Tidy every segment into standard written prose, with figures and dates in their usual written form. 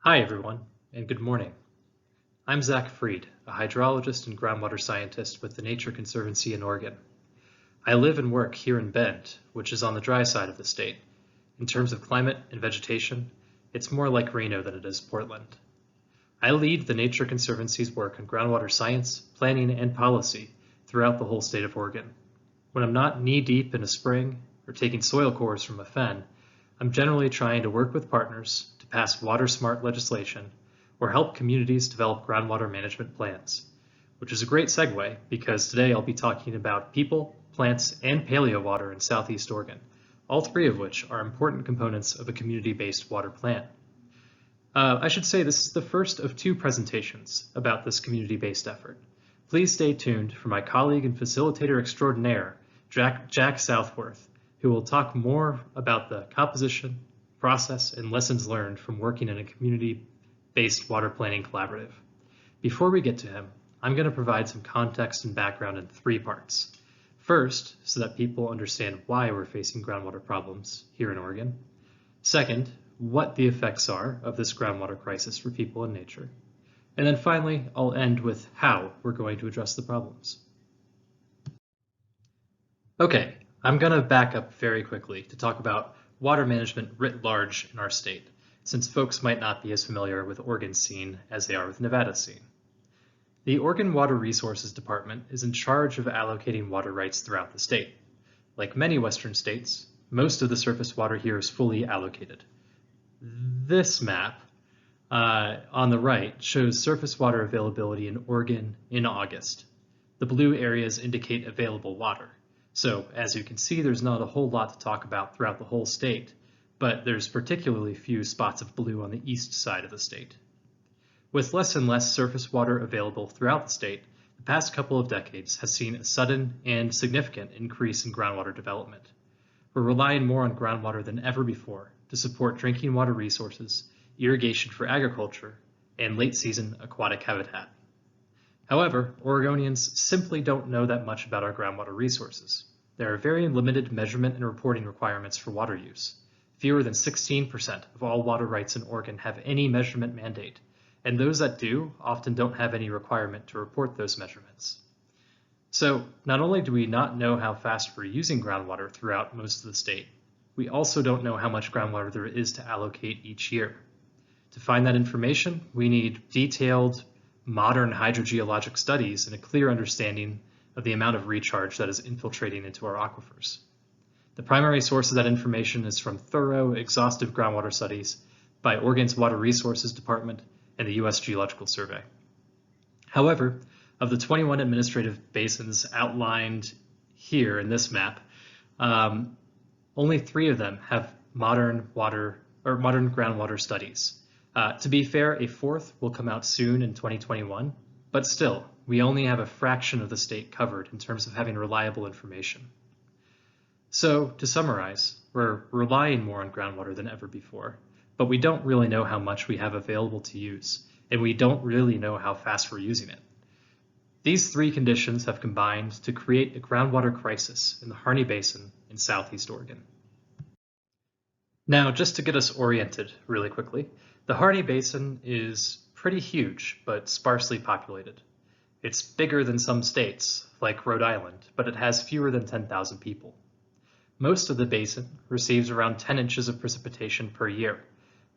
Hi everyone, and good morning. I'm Zach Freed, a hydrologist and groundwater scientist with the Nature Conservancy in Oregon. I live and work here in Bend, which is on the dry side of the state. In terms of climate and vegetation, it's more like Reno than it is Portland. I lead the Nature Conservancy's work on groundwater science, planning, and policy throughout the whole state of Oregon. When I'm not knee-deep in a spring or taking soil cores from a fen, I'm generally trying to work with partners to pass water-smart legislation or help communities develop groundwater management plans, which is a great segue because today I'll be talking about people, plants, and Paleo Water in Southeast Oregon, all three of which are important components of a community-based water plan. I should say this is the first of two presentations about this community-based effort. Please stay tuned for my colleague and facilitator extraordinaire, Jack Southworth, who will talk more about the composition, process, and lessons learned from working in a community-based water planning collaborative. Before we get to him, I'm going to provide some context and background in three parts. First, so that people understand why we're facing groundwater problems here in Oregon. Second, what the effects are of this groundwater crisis for people and nature. And then finally, I'll end with how we're going to address the problems. Okay, I'm going to back up very quickly to talk about water management writ large in our state, since folks might not be as familiar with Oregon's scene as they are with Nevada's scene. The Oregon Water Resources Department is in charge of allocating water rights throughout the state. Like many Western states, most of the surface water here is fully allocated. This map on the right shows surface water availability in Oregon in August. The blue areas indicate available water. So as you can see, there's not a whole lot to talk about throughout the whole state, but there's particularly few spots of blue on the east side of the state. With less and less surface water available throughout the state, the past couple of decades has seen a sudden and significant increase in groundwater development. We're relying more on groundwater than ever before to support drinking water resources, irrigation for agriculture, and late-season aquatic habitat. However, Oregonians simply don't know that much about our groundwater resources. There are very limited measurement and reporting requirements for water use. Fewer than 16% of all water rights in Oregon have any measurement mandate, and those that do often don't have any requirement to report those measurements. So not only do we not know how fast we're using groundwater throughout most of the state, we also don't know how much groundwater there is to allocate each year. To find that information, we need detailed, modern hydrogeologic studies and a clear understanding of the amount of recharge that is infiltrating into our aquifers. The primary source of that information is from thorough, exhaustive groundwater studies by Oregon's Water Resources Department and the U.S. Geological Survey. However, of the 21 administrative basins outlined here in this map, only 3 of them have modern groundwater studies. To be fair, a 4th will come out soon in 2021, but still, we only have a fraction of the state covered in terms of having reliable information. So, to summarize, we're relying more on groundwater than ever before, but we don't really know how much we have available to use, and we don't really know how fast we're using it. These 3 conditions have combined to create a groundwater crisis in the Harney Basin in Southeast Oregon. Now, just to get us oriented really quickly, the Harney Basin is pretty huge, but sparsely populated. It's bigger than some states, like Rhode Island, but it has fewer than 10,000 people. Most of the basin receives around 10 inches of precipitation per year,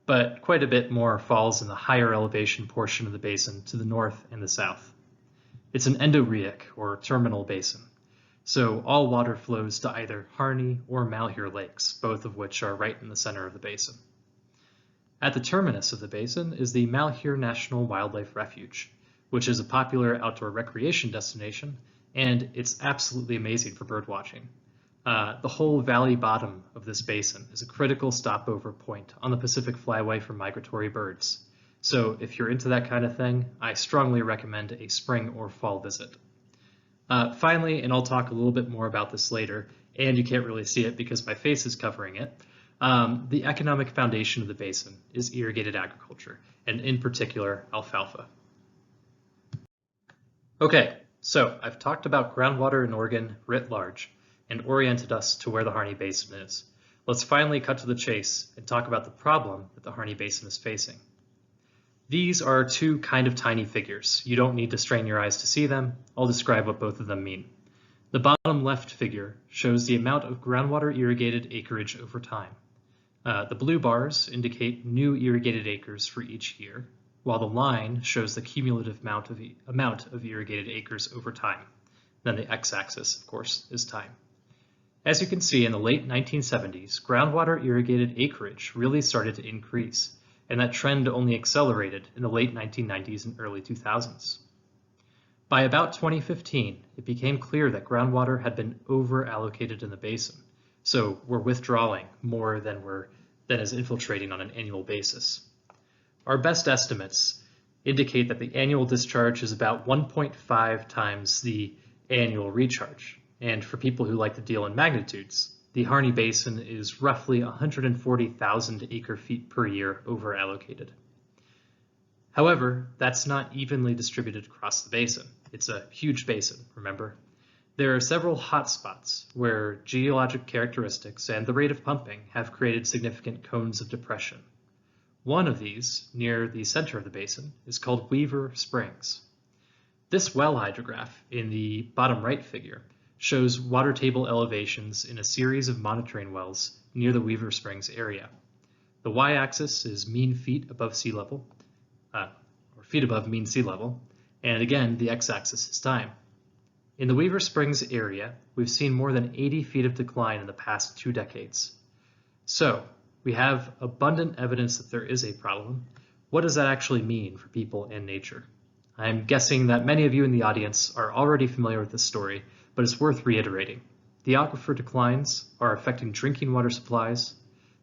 but quite a bit more falls in the higher elevation portion of the basin to the north and the south. It's an endorheic, or terminal basin, so all water flows to either Harney or Malheur lakes, both of which are right in the center of the basin. At the terminus of the basin is the Malheur National Wildlife Refuge, which is a popular outdoor recreation destination, and it's absolutely amazing for bird watching. The whole valley bottom of this basin is a critical stopover point on the Pacific Flyway for migratory birds. So if you're into that kind of thing, I strongly recommend a spring or fall visit. Finally, and I'll talk a little bit more about this later, and you can't really see it because my face is covering it, the economic foundation of the basin is irrigated agriculture, and in particular, alfalfa. Okay, so I've talked about groundwater in Oregon writ large and oriented us to where the Harney Basin is. Let's finally cut to the chase and talk about the problem that the Harney Basin is facing. These are two kind of tiny figures. You don't need to strain your eyes to see them. I'll describe what both of them mean. The bottom left figure shows the amount of groundwater irrigated acreage over time. The blue bars indicate new irrigated acres for each year, while the line shows the cumulative amount of irrigated acres over time. Then the x-axis, of course, is time. As you can see, in the late 1970s, groundwater irrigated acreage really started to increase, and that trend only accelerated in the late 1990s and early 2000s. By about 2015, it became clear that groundwater had been over-allocated in the basin, so we're withdrawing more than is infiltrating on an annual basis. Our best estimates indicate that the annual discharge is about 1.5 times the annual recharge, and for people who like to deal in magnitudes, the Harney Basin is roughly 140,000 acre-feet per year over-allocated. However, that's not evenly distributed across the basin. It's a huge basin, remember? There are several hotspots where geologic characteristics and the rate of pumping have created significant cones of depression. One of these, near the center of the basin, is called Weaver Springs. This well hydrograph in the bottom right figure shows water table elevations in a series of monitoring wells near the Weaver Springs area. The y-axis is mean feet above sea level, or feet above mean sea level, and again, the x-axis is time. In the Weaver Springs area, we've seen more than 80 feet of decline in the past 2 decades. So, we have abundant evidence that there is a problem. What does that actually mean for people and nature? I'm guessing that many of you in the audience are already familiar with this story, but it's worth reiterating. The aquifer declines are affecting drinking water supplies,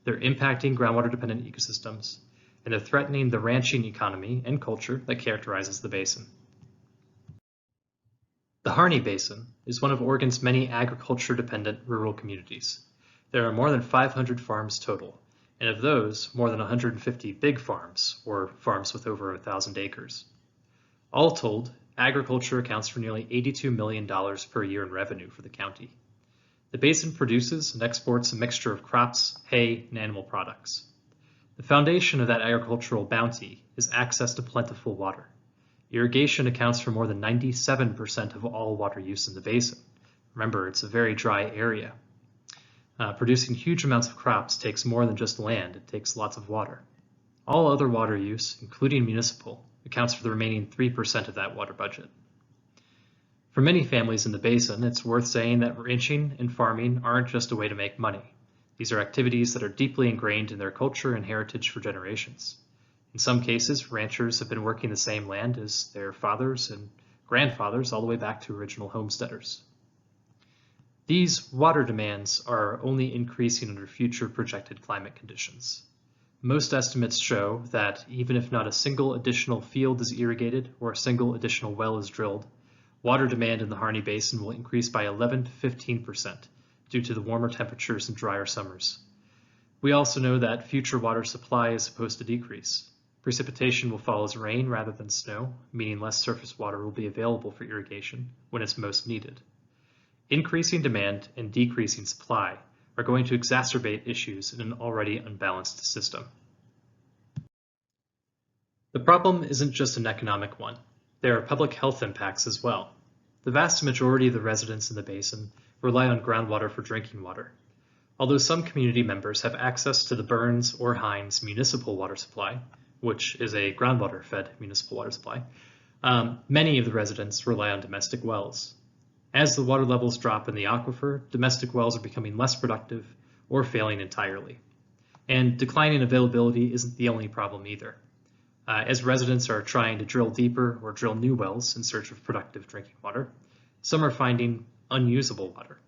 they're impacting groundwater-dependent ecosystems, and they're threatening the ranching economy and culture that characterizes the basin. The Harney Basin is one of Oregon's many agriculture-dependent rural communities. There are more than 500 farms total, and of those, more than 150 big farms, or farms with over 1,000 acres. All told, agriculture accounts for nearly $82 million per year in revenue for the county. The basin produces and exports a mixture of crops, hay, and animal products. The foundation of that agricultural bounty is access to plentiful water. Irrigation accounts for more than 97% of all water use in the basin. Remember, it's a very dry area. Producing huge amounts of crops takes more than just land, it takes lots of water. All other water use, including municipal, accounts for the remaining 3% of that water budget. For many families in the basin, it's worth saying that ranching and farming aren't just a way to make money. These are activities that are deeply ingrained in their culture and heritage for generations. In some cases, ranchers have been working the same land as their fathers and grandfathers all the way back to original homesteaders. These water demands are only increasing under future projected climate conditions. Most estimates show that even if not a single additional field is irrigated or a single additional well is drilled, water demand in the Harney Basin will increase by 11 to 15% due to the warmer temperatures and drier summers. We also know that future water supply is supposed to decrease. Precipitation will fall as rain rather than snow, meaning less surface water will be available for irrigation when it's most needed. Increasing demand and decreasing supply are going to exacerbate issues in an already unbalanced system. The problem isn't just an economic one. There are public health impacts as well. The vast majority of the residents in the basin rely on groundwater for drinking water. Although some community members have access to the Burns or Hines municipal water supply, which is a groundwater-fed municipal water supply, many of the residents rely on domestic wells. As the water levels drop in the aquifer, domestic wells are becoming less productive or failing entirely. And declining availability isn't the only problem either. As residents are trying to drill deeper or drill new wells in search of productive drinking water, some are finding unusable water.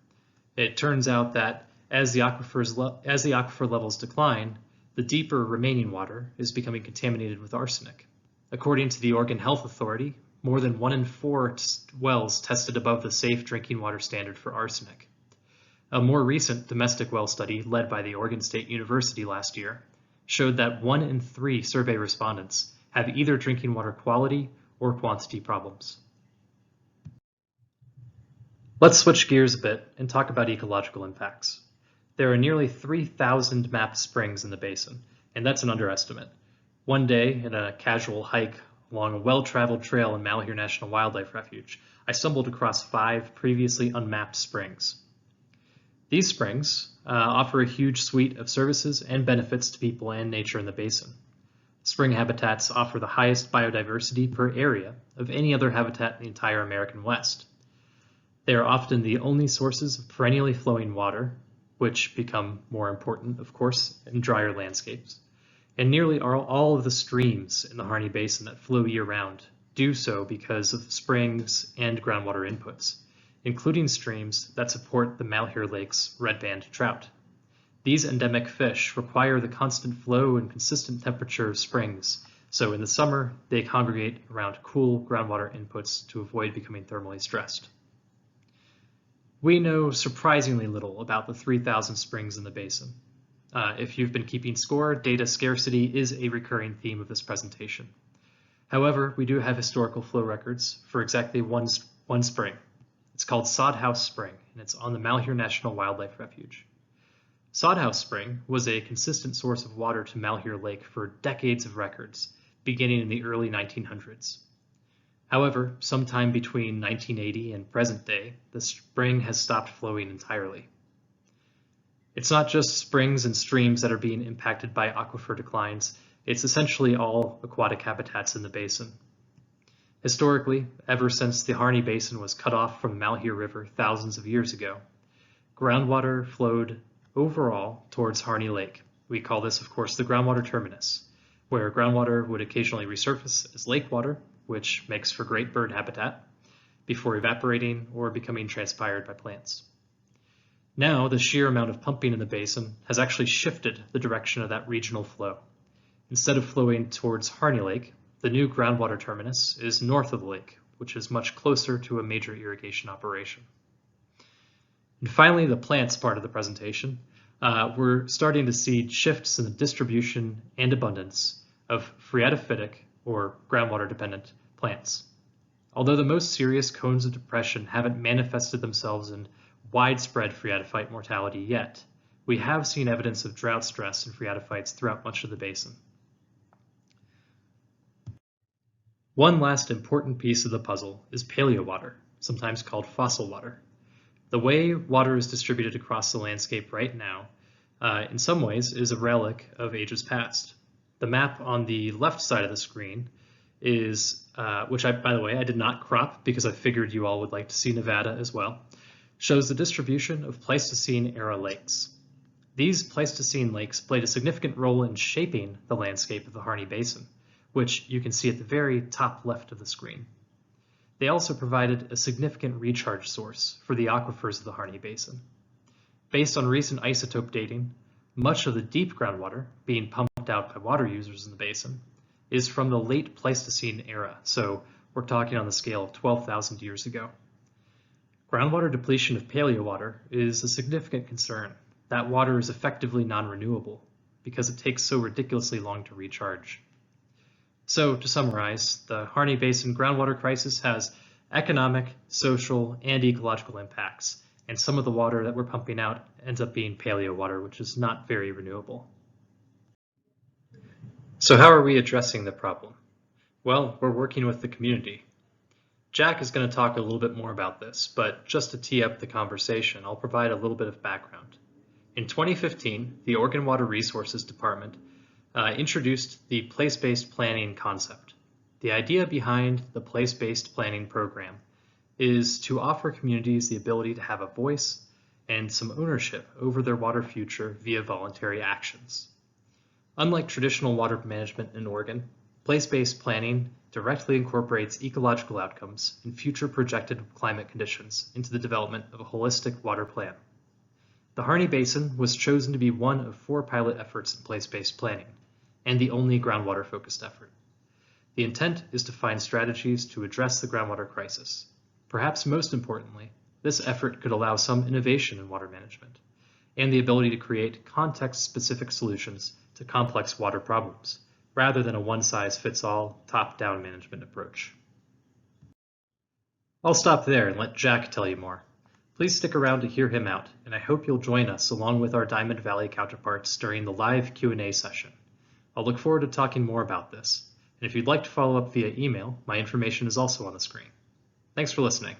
It turns out that as the aquifer levels decline, the deeper remaining water is becoming contaminated with arsenic. According to the Oregon Health Authority, more than 1 in 4 wells tested above the safe drinking water standard for arsenic. A more recent domestic well study led by the Oregon State University last year showed that 1 in 3 survey respondents have either drinking water quality or quantity problems. Let's switch gears a bit and talk about ecological impacts. There are nearly 3,000 mapped springs in the basin, and that's an underestimate. One day, in a casual hike along a well-traveled trail in Malheur National Wildlife Refuge, I stumbled across 5 previously unmapped springs. These springs offer a huge suite of services and benefits to people and nature in the basin. Spring habitats offer the highest biodiversity per area of any other habitat in the entire American West. They are often the only sources of perennially flowing water, which become more important, of course, in drier landscapes. And nearly all of the streams in the Harney Basin that flow year-round do so because of springs and groundwater inputs, including streams that support the Malheur Lake's red-band trout. These endemic fish require the constant flow and consistent temperature of springs, so in the summer they congregate around cool groundwater inputs to avoid becoming thermally stressed. We know surprisingly little about the 3,000 springs in the basin. If you've been keeping score, data scarcity is a recurring theme of this presentation. However, we do have historical flow records for exactly one spring. It's called Sod House Spring, and it's on the Malheur National Wildlife Refuge. Sod House Spring was a consistent source of water to Malheur Lake for decades of records, beginning in the early 1900s. However, sometime between 1980 and present day, the spring has stopped flowing entirely. It's not just springs and streams that are being impacted by aquifer declines, it's essentially all aquatic habitats in the basin. Historically, ever since the Harney Basin was cut off from the Malheur River thousands of years ago, groundwater flowed overall towards Harney Lake. We call this, of course, the groundwater terminus, where groundwater would occasionally resurface as lake water, which makes for great bird habitat, before evaporating or becoming transpired by plants. Now, the sheer amount of pumping in the basin has actually shifted the direction of that regional flow. Instead of flowing towards Harney Lake, the new groundwater terminus is north of the lake, which is much closer to a major irrigation operation. And finally, the plants part of the presentation. We're starting to see shifts in the distribution and abundance of phreatophytic or groundwater-dependent plants. Although the most serious cones of depression haven't manifested themselves in widespread phreatophyte mortality yet, we have seen evidence of drought stress in phreatophytes throughout much of the basin. One last important piece of the puzzle is paleo water, sometimes called fossil water. The way water is distributed across the landscape right now, in some ways, is a relic of ages past. The map on the left side of the screen is, which by the way, I did not crop because I figured you all would like to see Nevada as well, shows the distribution of Pleistocene-era lakes. These Pleistocene lakes played a significant role in shaping the landscape of the Harney Basin, which you can see at the very top left of the screen. They also provided a significant recharge source for the aquifers of the Harney Basin. Based on recent isotope dating, much of the deep groundwater being pumped out by water users in the basin is from the late Pleistocene era, so we're talking on the scale of 12,000 years ago. Groundwater depletion of paleo water is a significant concern. That water is effectively non-renewable because it takes so ridiculously long to recharge. So, to summarize, the Harney Basin groundwater crisis has economic, social, and ecological impacts, and some of the water that we're pumping out ends up being paleo water, which is not very renewable. So how are we addressing the problem? Well, we're working with the community. Jack is going to talk a little bit more about this, but just to tee up the conversation, I'll provide a little bit of background. In 2015, the Oregon Water Resources Department introduced the place-based planning concept. The idea behind the place-based planning program is to offer communities the ability to have a voice and some ownership over their water future via voluntary actions. Unlike traditional water management in Oregon, place-based planning directly incorporates ecological outcomes and future projected climate conditions into the development of a holistic water plan. The Harney Basin was chosen to be one of 4 pilot efforts in place-based planning, and the only groundwater-focused effort. The intent is to find strategies to address the groundwater crisis. Perhaps most importantly, this effort could allow some innovation in water management and the ability to create context-specific solutions to complex water problems, rather than a one-size-fits-all, top-down management approach. I'll stop there and let Jack tell you more. Please stick around to hear him out, and I hope you'll join us along with our Diamond Valley counterparts during the live Q&A session. I'll look forward to talking more about this. And if you'd like to follow up via email, my information is also on the screen. Thanks for listening.